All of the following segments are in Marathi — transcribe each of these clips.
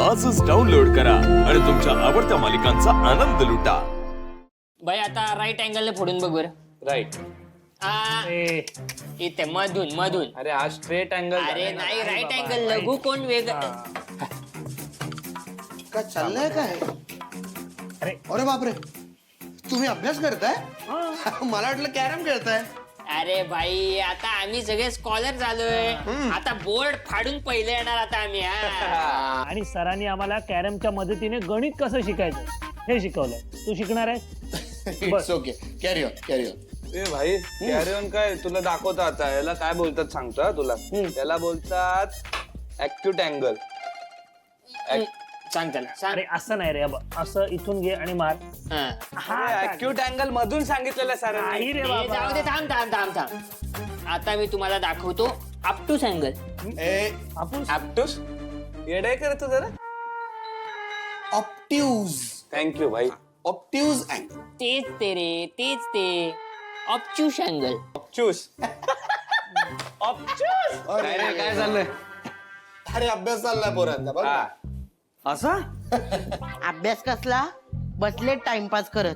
आजच डाउनलोड करा आणि तुमच्या आवडत्या मालिकांचा आनंद लुटा. बाई आता राईट अँगलने फोडून बघ बरं. राईट. इथे मधून मधून. अरे हा स्ट्रेट अँगल. अरे नाही राईट अँगल लघु कोण वेगळं. काय चाललंय काय? अरे बापरे, तुम्ही अभ्यास करताय? मला वाटलं कॅरम खेळताय. अरे भाई आता आम्ही सगळे स्कॉलर झालोय. आता बोर्ड फाडून पहिले येणार आता आम्ही. आणि सरांनी आम्हाला कॅरमच्या मदतीने गणित कसं शिकायचं हे शिकवलंय. तू शिकणार आहे? It's okay, carry on carry on. ए भाई कॅरी ऑन काय तुला दाखवता आता. याला काय बोलतात सांगतो हा तुला. याला बोलतात ऍक्यूट अँगल. सांग त्याला सांग. अरे असं नाही रे, असं इथून घे आणि मार. ऍक्यूट अँगल मधून सांगितलेलं सर. नाही रे ए, बाबा. जाऊ दे थांब थांब थांब थांब. आता मी तुम्हाला दाखवतो अपटूस अँगल. आपण ऍप्टूस येडे करतो जरा. ऑप्टिव्ज. थँक्यू भाई. ऑप्टिव्ज अँगल. तेच ते रे तेच ते ऑप्चूस अँगल. ऑप्चूस. ऑप्चूस. काय रे काय झालंय? अरे अभ्यास चाललाय पोरांचा बघ. हा. असा अभ्यास कसला बसले टाइमपास करत.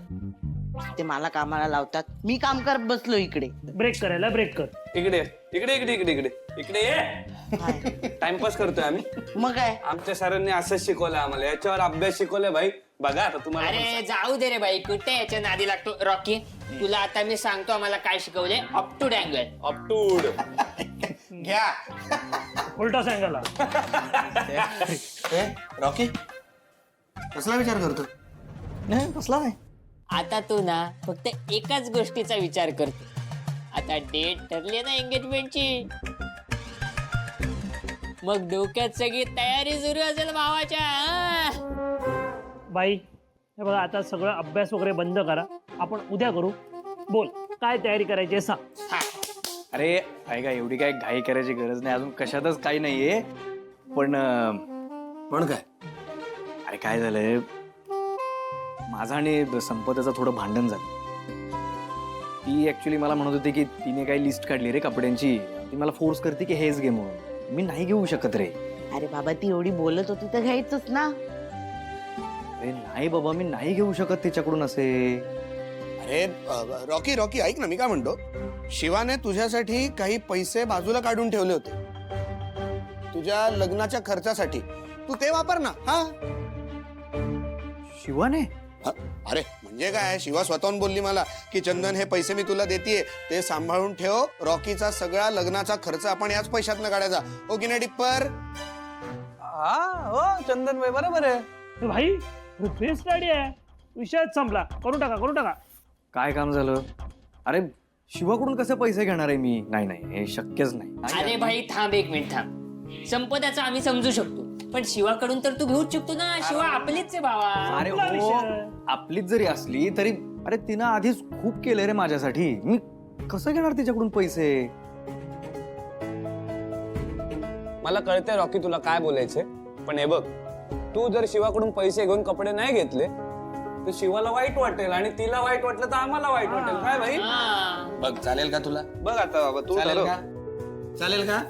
ते मला कामाला लावतात, मी काम करत बसलो इकडे. ब्रेक करायला ब्रेक कर. इकडे इकडे इकडे इकडे इकडे इकडे ये. टाइमपास करतोय आम्ही. मग काय आमच्या सरांनी असंच शिकवलं आम्हाला. याच्यावर अभ्यास शिकवलाय भाई. बघा आता तुम्हाला पण अरे जाऊ दे रे बाई कुठे याच्या नादी लागतो. रॉकी तुला आता मी सांगतो आम्हाला काय शिकवले. अपटूड अँगल. ऑप्टूड. घ्या. उलटा सांगायला. रॉकी कसला विचार करतो? नाही कसला नाही. आता तू ना फक्त एकाच गोष्टीचा विचार करतो. आता डेट ठरली ना एंगेजमेंटची. मग डोक्यात सगळी तयारी सुरू असेल भावाच्या. बाई हे बघा, आता सगळं अभ्यास वगैरे बंद करा. आपण उद्या करू. बोल काय तयारी करायची आहे सांग. हा. अरे ऐका, एवढी काय घाई करायची गरज नाही. अजून कशातच काही नाहीये. पण पण काय? अरे काय झालंय, माझा आणि संपदाचं थोडं भांडण झालं. ती ऍक्च्युली मला म्हणत होती की तिने काही लिस्ट काढली रे कपड्यांची. ती मला फोर्स करते की हेच घे म्हणून. मी नाही घेऊ शकत रे. अरे बाबा ती एवढी बोलत होती तर घ्यायचंच ना. अरे नाही बाबा, मी नाही घेऊ शकत तिच्याकडून असे. अरे रॉकी रॉकी ऐक ना, मी काय म्हणतो, शिवाने तुझ्यासाठी काही पैसे बाजूला काढून ठेवले होते तुझ्या लग्नाच्या खर्चासाठी. तू ते वापर ना. हा शिवाने? अरे म्हणजे काय, शिवा स्वतःहून बोलली मला की चंदन हे पैसे मी तुला देतेय, ते सांभाळून ठेव. रॉकीचा सगळा लग्नाचा खर्च आपण याच पैशातनं काढायचा. हो की नाही डिप्पर? हा हो चंदन भाई बरोबर आहे. ए भाई बेस्ट आयडिया आहे. विषयच संपला. करून टाका. काय काम झालं? अरे शिवाकडून कसे पैसे घेणार आहे मी? नाही नाही, हे शक्यच नाही. अरे भाई थांब एक मिनिट थांब. संपदाचं आम्ही समजू शकतो पण शिवाकडून तर तू घेऊच शकतो ना. शिवा आपलीच आहे भावा. अरे कुठला हो, विषय? आपलीच जरी असली तरी अरे तिनं आधीच खूप केलंय रे माझ्यासाठी. मी कसं घेणार तिच्याकडून पैसे? मला कळतंय रॉकी तुला काय बोलायचंय. पण हे बघ, तू जर शिवाकडून पैसे घेऊन कपडे नाही घेतले तर शिवाला वाईट वाटेल आणि तिला वाईट वाटलं तर आम्हाला वाईट वाटेल. काय भाई? बघ चालेल का तुला? बघ आता बाबा तू चालेल ठरव. का? चालेल का?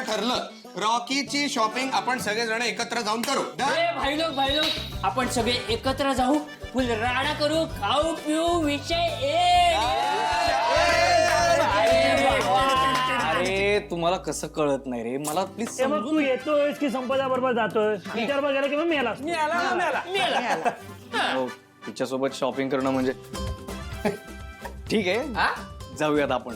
ठरलं. रॉकीची शॉपिंग आपण सगळेजण एकत्र जाऊन करू. भाई लोक आपण सगळे एकत्र जाऊ. फुल राडा करू. खाऊ पिऊ. विषय अरे तुम्हाला कसं कळत नाही रे मला? प्लीज ए मग तू येतोय की संपदा बरोबर जातोय? विचार बघायला की मग मी आला. तिच्यासोबत शॉपिंग करणं म्हणजे ठीक आहे. जाऊयात आपण.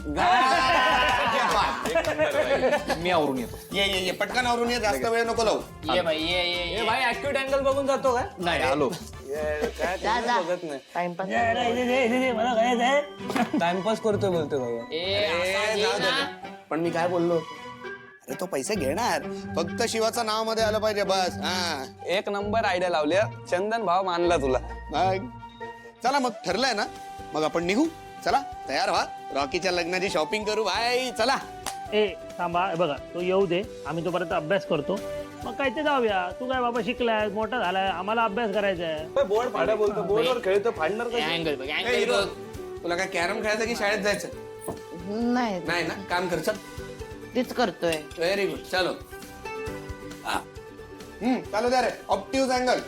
मी आवरून येतो. ये पटकन आवरून ये, जास्त वेळ नको लावू. ये भाई ये ए भाई ऍक्यूट अँगल बघून जातो काय? नाही आलो. काय जा जा बघत नाही. टाइमपास. मला करायचं आहे. टाइमपास करतोय बोलतोय भाई. जाऊ दे. पण मी काय बोललो? अरे तो पैसे घेणार, फक्त शिवाचं नाव मध्ये आलं पाहिजे बस. हा एक नंबर आयडिया लावली. चंदन भाव मानला तुला. मग चला, मग ठरलंय ना, मग आपण निघू. चला तयार व्हा, रॉकीच्या लग्नाची शॉपिंग करू. बाय चला. ए थांबा, हे बघा तो येऊ दे. आम्ही तोपर्यंत अभ्यास करतो. मग काय ते जाऊया. तू काय बाबा शिकलाय, मोठा झालाय, आम्हाला अभ्यास करायचा आहे. बोर्ड फाडा बोलतो. बोर्डवर खेळतो फाडणार काय? अँगल बघ ए, अँगल हिरो, बघ. तुला काय कॅरम खेळायचं की शाळेत जायचं? नाही नाही ना, काम कर. चल तेच करतोय. Very good. चलो. हा चालू द्या रे ऑप्टिव्ह अँगल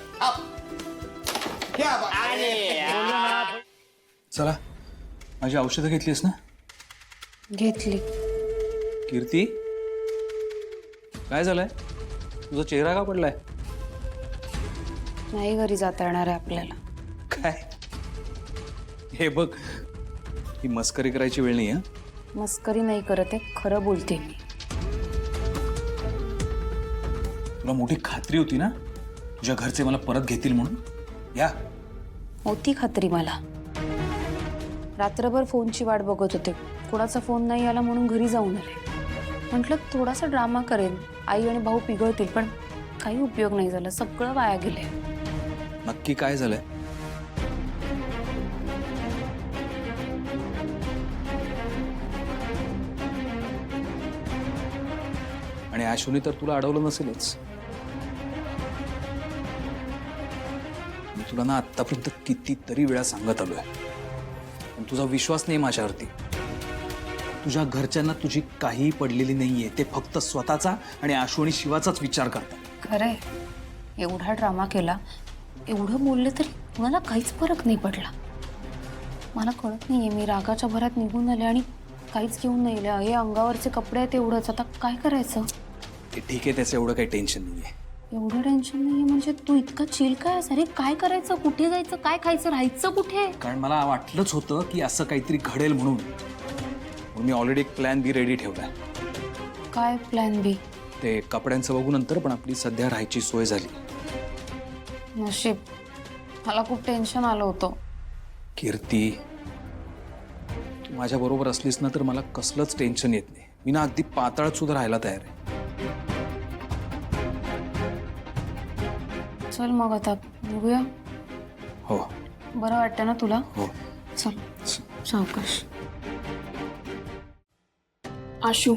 क्या बात आहे. चला माझी औषधं घेतलीस ना घेतली. कीर्ती काय झालंय तुझा चेहरा का पडलाय नाही घरी जाता येणार आहे आपल्याला. काय हे बघ ही मस्करी करायची वेळ नाही. मस्करी नाही करत आहे, खरं बोलते मी. तुला मोठी खात्री होती ना तुझ्या घरचे मला परत घेतील म्हणून. या होती खात्री मला. रात्रभर फोनची वाट बघत होते, कोणाचा फोन नाही आला म्हणून घरी जाऊन आले. म्हटलं थोडासा ड्रामा करेन, आई आणि भाऊ पिघळतील, पण काही उपयोग नाही झाला, सगळं वाया गेले. नक्की काय झालंय आणि आशुनी तर तुला अडवलं नसेलच. मी तुला ना आतापर्यंत कितीतरी वेळा सांगत आलोय पण तुझा विश्वास नाही माझ्यावरती. तुझ्या घरच्यांना तुझी काही पडलेली नाहीये, ते फक्त स्वतःचा आणि आशु आणि शिवाचाच विचार करतात. खरंय, एवढा ड्रामा केला, एवढं बोलले तरी कुणाला काहीच फरक नाही पडला. मला कळत नाहीये, मी रागाच्या भरात निघून आले आणि काहीच घेऊन नाही आले. हे अंगावरचे कपडे आहेत एवढंच, आता काय करायचं? ते ठीक आहे, त्याचं एवढं काही टेन्शन नाहीये. एवढं टेन्शन नाहीये म्हणजे तू इतका चिल काय? अरे काय करायचं, कुठे जायचं, काय खायचं, राहायचं कुठे? कारण मला वाटलंच होतं की असं काहीतरी घडेल म्हणून मी ऑलरेडी एक प्लॅन बी रेडी ठेवलाय. काय प्लॅन बी? ते कपड्यांचं बघू नंतर, पण आपली सध्या राहायची सोय झाली. नशीब, मला खूप टेन्शन आलं होतं. कीर्ती तू माझ्या बरोबर असलीस ना तर मला कसलंच टेन्शन येत नाही. मी ना अगदी पाताळात सुद्धा राहायला तयार आहे. चल मग आता निघूया. हो बरं वाटतं ना तुला? हो. चल सावकाश. आशू,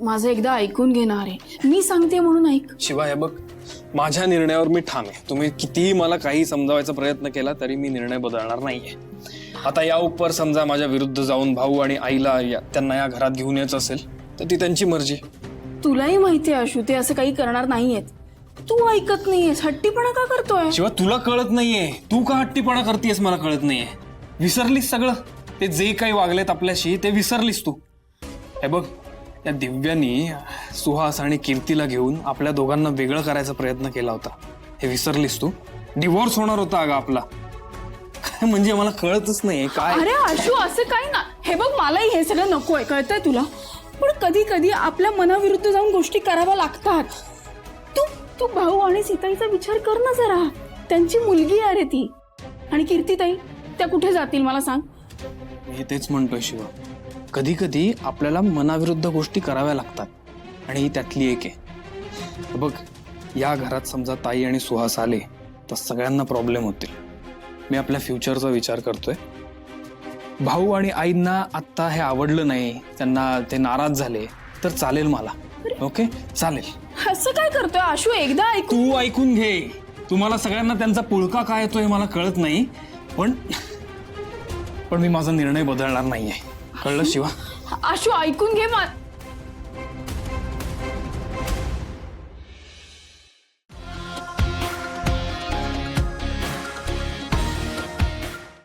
माझं एकदा ऐकून घेणार आहे, मी सांगते म्हणून ऐक. शिवा हे बघ, माझ्या निर्णयावर मी ठाम आहे. तुम्ही कितीही मला काही समजावायचा प्रयत्न केला तरी मी निर्णय बदलणार नाहीये. आता या उपर समजा माझ्या विरुद्ध जाऊन भाऊ आणि आईला त्यांना या घरात घेऊन यायचं असेल तर ती त्यांची मर्जी. तुलाही माहिती आहे आशू, ते असं काही करणार नाहीयेत. तू ऐकत नाहीयेस, हट्टीपणा का करतोय? शिवा तुला कळत नाहीये, तू का हट्टीपणा करतेस मला कळत नाहीये. विसरलीस सगळं, ते जे काही वागलेत आपल्याशी ते विसरलीस तू. हे बघ, त्या दिव्यानी सुहास आणि कीर्तीला घेऊन आपल्या दोघांना वेगळं करायचा प्रयत्न केला होता. हे विसरलीस तू? डिवोर्स होणार होता अगं आपला. काय म्हणजे मला कळतच नाहीये काय. अरे आशू, असं काही ना. हे बघ, मलाही हे सगळं नकोय, कळतंय तुला, पण कधी कधी आपल्या मनाविरुद्ध जाऊन गोष्टी कराव्या लागतात. तू भाऊ आणि सीताईचा विचार कर ना जरा. त्यांची मुलगी आहे रे ती. आणि कीर्तीताई, त्या कुठे जातील मला सांग? मी तेच म्हणतोय शिवा, कधी कधी आपल्याला मनाविरुद्ध गोष्टी कराव्या लागतात आणि ही त्यातली एक आहे. बघ, या घरात समजा ताई आणि सुहास आले तर सगळ्यांना प्रॉब्लेम होतील. मी आपल्या फ्युचरचा विचार करतोय. भाऊ आणि आईंना आत्ता हे आवडलं नाही, त्यांना ते नाराज झाले तर चालेल मला. ओके चालेल. असं काय करतोय आशू? एकदा ऐकू. तू ऐकून घे. तुम्हाला सगळ्यांना त्यांचा पुळका काय येतोय मला कळत नाही, पण मी माझा निर्णय बदलणार नाहीये. कळलं शिवा? आशू ऐकून घे.